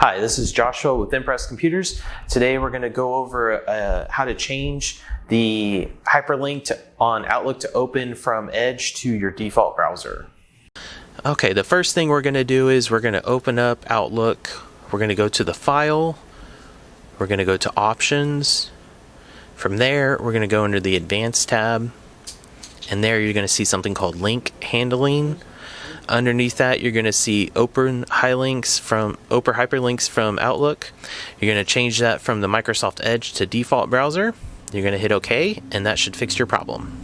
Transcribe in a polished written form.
Hi, this is Joshua with Impress Computers. Today we're going to go over how to change the hyperlink on Outlook to open from Edge to your default browser. Okay, the first thing we're going to do is we're going to open up Outlook. We're going to go to the File. We're going to go to Options. From there, we're going to go into the Advanced tab. And there you're going to see something called Link Handling. Underneath that, you're going to see Open Hyperlinks from Outlook. You're going to change that from the Microsoft Edge to default browser. You're going to hit OK, and that should fix your problem.